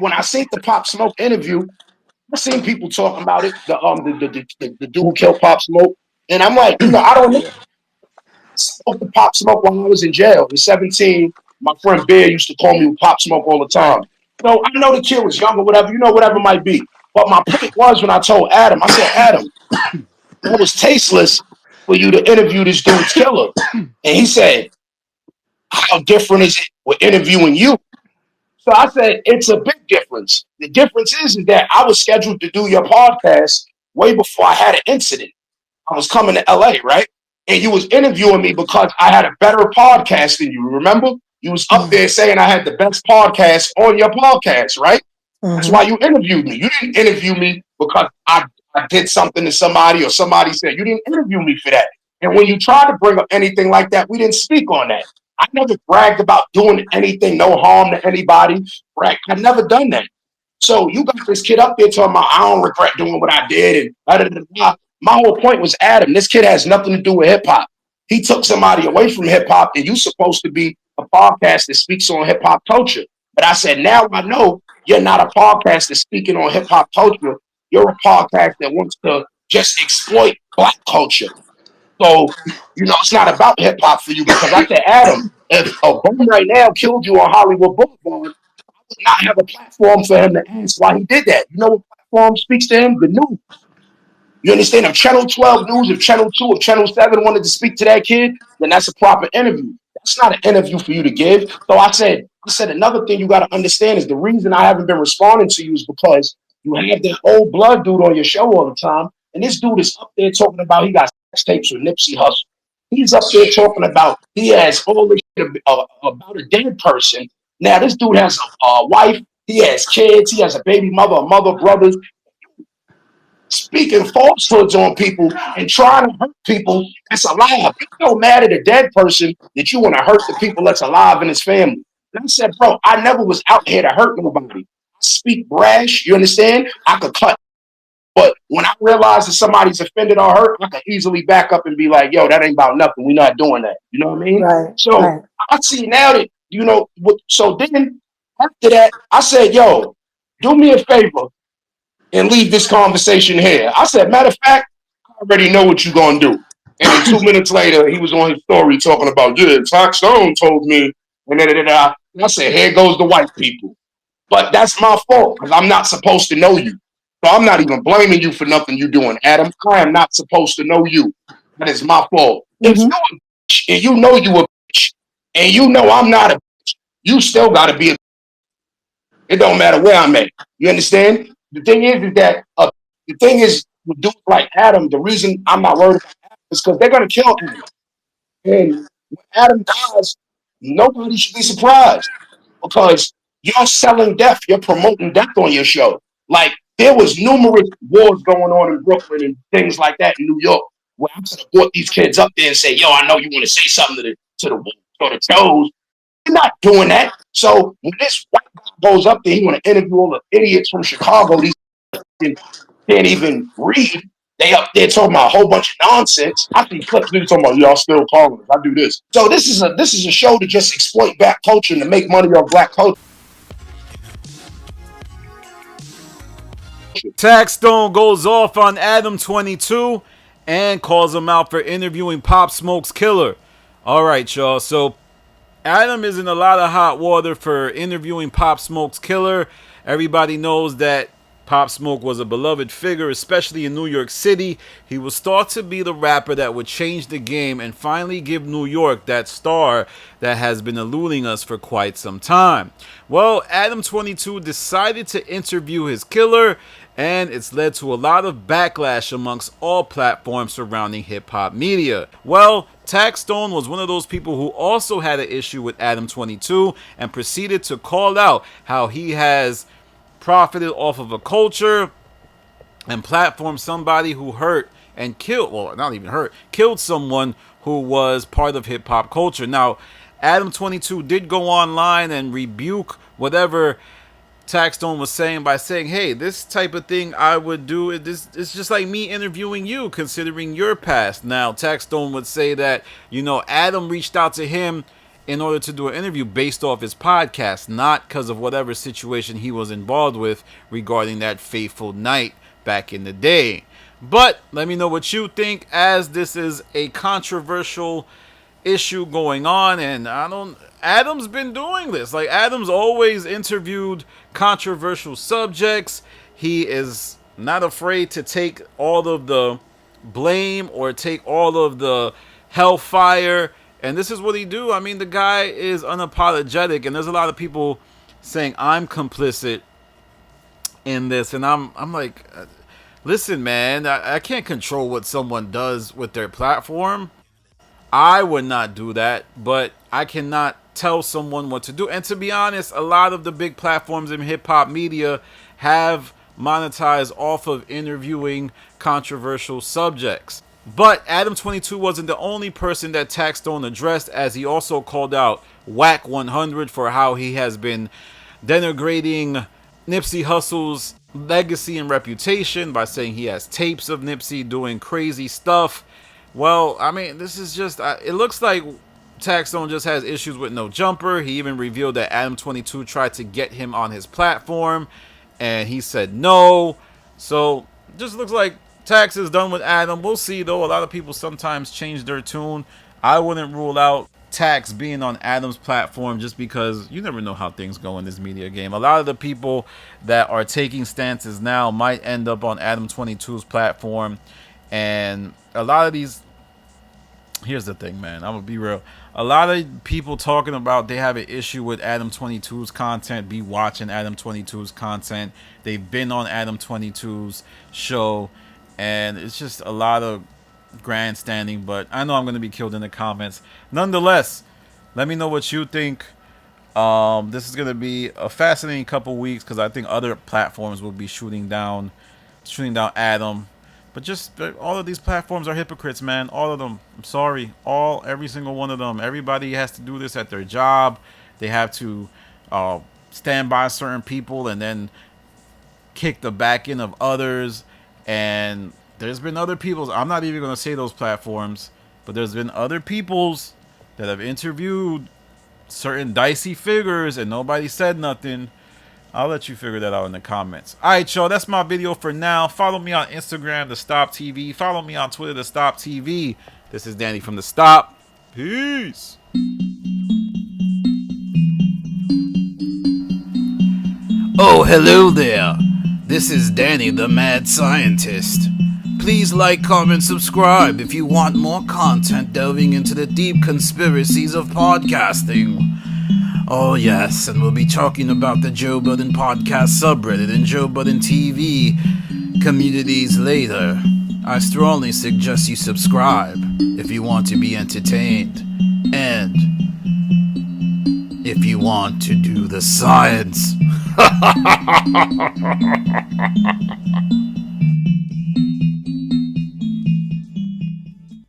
when I seen the Pop Smoke interview, I seen people talking about it. The dude who killed Pop Smoke, and I'm like, I don't know. Yeah. Spoke to Pop Smoke while I was in jail. At 17, my friend Bear used to call me Pop Smoke all the Right. time. So I know the kid was young or whatever, whatever it might be. But my point was when I told Adam, I said, Adam, that was tasteless for you to interview this dude's killer. And he said, how different is it with interviewing you? So I said, it's a big difference. The difference is that I was scheduled to do your podcast way before I had an incident. I was coming to LA, right? And you was interviewing me because I had a better podcast than you. Remember? You was up there saying I had the best podcast on your podcast, right? That's Mm-hmm. why you interviewed me. You didn't interview me because I did something to somebody or somebody said. You didn't interview me for that. And when you tried to bring up anything like that, we didn't speak on that. I never bragged about doing anything, no harm to anybody. Right? I never done that. So you got this kid up there talking about I don't regret doing what I did and blah, blah, blah, blah. My whole point was Adam. This kid has nothing to do with hip hop. He took somebody away from hip hop, and you supposed to be a podcast that speaks on hip hop culture. But I said now I know you're not a podcast that's speaking on hip hop culture. You're a podcast that wants to just exploit black culture. So it's not about hip hop for you because I said Adam, if a bum right now killed you on Hollywood Boulevard, not have a platform for him to ask why he did that. You know what platform speaks to him? The news. You understand? If Channel 12 News, if Channel 2, if Channel 7 wanted to speak to that kid, then that's a proper interview. That's not an interview for you to give. So I said another thing you got to understand is the reason I haven't been responding to you is because you have that old blood dude on your show all the time. And this dude is up there talking about he got sex tapes with Nipsey Hussle. He's up there talking about he has all this shit about a dead person. Now, this dude has a wife, he has kids, he has a baby mother, a mother, brothers, speaking falsehoods on people and trying to hurt people that's alive. You're so mad at a dead person that you want to hurt the people that's alive in his family. And I said, bro, I never was out here to hurt nobody. I speak brash, you understand? I could cut. But when I realize that somebody's offended or hurt, I can easily back up and be like, yo, that ain't about nothing. We're not doing that. You know what I mean? Right. So Right. I see now that, so then after that, I said, yo, do me a favor and leave this conversation here. I said, matter of fact, I already know what you're going to do. And then 2 minutes later, he was on his story talking about, yeah, Taxstone told me, and I said, here goes the white people. But that's my fault because I'm not supposed to know you. So I'm not even blaming you for nothing you're doing, Adam. I am not supposed to know you. That is my fault. If Mm-hmm. you're a bitch and you know you a bitch and you know I'm not a bitch, you still got to be a bitch. It don't matter where I'm at. You understand? The thing is that with dudes like Adam, the reason I'm not worried about Adam is because they're going to kill Adam. And when Adam dies, nobody should be surprised because you're selling death. You're promoting death on your show. Like there was numerous wars going on in Brooklyn and things like that in New York where I could have brought these kids up there and say, "Yo, I know you want to say something to the shows." You're not doing that. So when this white guy goes up there, he want to interview all the idiots from Chicago. These can't even read. They up there talking about a whole bunch of nonsense. I see clips of talking about y'all still calling us. I do this. So this is a show to just exploit black culture and to make money off black culture. Taxstone goes off on Adam 22 and calls him out for interviewing Pop Smoke's killer. All right, y'all. So Adam is in a lot of hot water for interviewing Pop Smoke's killer. Everybody knows that Pop Smoke was a beloved figure, especially in New York City. He was thought to be the rapper that would change the game and finally give New York that star that has been eluding us for quite some time. Well, Adam 22 decided to interview his killer, and it's led to a lot of backlash amongst all platforms surrounding hip-hop media. Well, Taxstone was one of those people who also had an issue with Adam 22 and proceeded to call out how he has profited off of a culture and platformed somebody who hurt and killed, well, not even hurt, killed someone who was part of hip-hop culture. Now, Adam 22 did go online and rebuke whatever Taxstone was saying by saying, hey, this type of thing I would do, it's just like me interviewing you, considering your past. Now, Taxstone would say that, Adam reached out to him in order to do an interview based off his podcast, not because of whatever situation he was involved with regarding that fateful night back in the day. But let me know what you think, as this is a controversial issue going on, and Adam's been doing this. Like, Adam's always interviewed controversial subjects. He is not afraid to take all of the blame or take all of the hellfire, and this is what he do. I mean, the guy is unapologetic, and there's a lot of people saying I'm complicit in this, and I'm like, listen, man, I can't control what someone does with their platform. I would not do that, but I cannot tell someone what to do. And to be honest, a lot of the big platforms in hip-hop media have monetized off of interviewing controversial subjects. But Adam 22 wasn't the only person that Taxstone addressed, as he also called out Wack 100 for how he has been denigrating Nipsey Hussle's legacy and reputation by saying he has tapes of Nipsey doing crazy stuff. Well, I mean, this is just, it looks like Taxstone just has issues with No Jumper. He even revealed that Adam 22 tried to get him on his platform, and he said no. So, just looks like Tax is done with Adam. We'll see, though. A lot of people sometimes change their tune. I wouldn't rule out Tax being on Adam's platform, just because you never know how things go in this media game. A lot of the people that are taking stances now might end up on Adam 22's platform, and a lot of these, here's the thing, man, I'm gonna be real, a lot of people talking about they have an issue with Adam 22's content be watching Adam 22's content. They've been on Adam 22's show, and it's just a lot of grandstanding. But I know I'm gonna be killed in the comments. Nonetheless, let me know what you think. This is gonna be a fascinating couple weeks, because I think other platforms will be shooting down Adam. But just all of these platforms are hypocrites, man. All of them. I'm sorry. Every single one of them. Everybody has to do this at their job. They have to stand by certain people and then kick the back end of others. And there's been other peoples. I'm not even going to say those platforms, but there's been other peoples that have interviewed certain dicey figures and nobody said nothing. I'll let you figure that out in the comments. Alright, y'all, that's my video for now. Follow me on Instagram, The Stop TV. Follow me on Twitter, The Stop TV. This is Danny from The Stop. Peace. Oh, hello there. This is Danny, the Mad Scientist. Please like, comment, subscribe if you want more content delving into the deep conspiracies of podcasting. Oh yes, and we'll be talking about the Joe Budden podcast subreddit and Joe Budden TV communities later. I strongly suggest you subscribe if you want to be entertained, and if you want to do the science.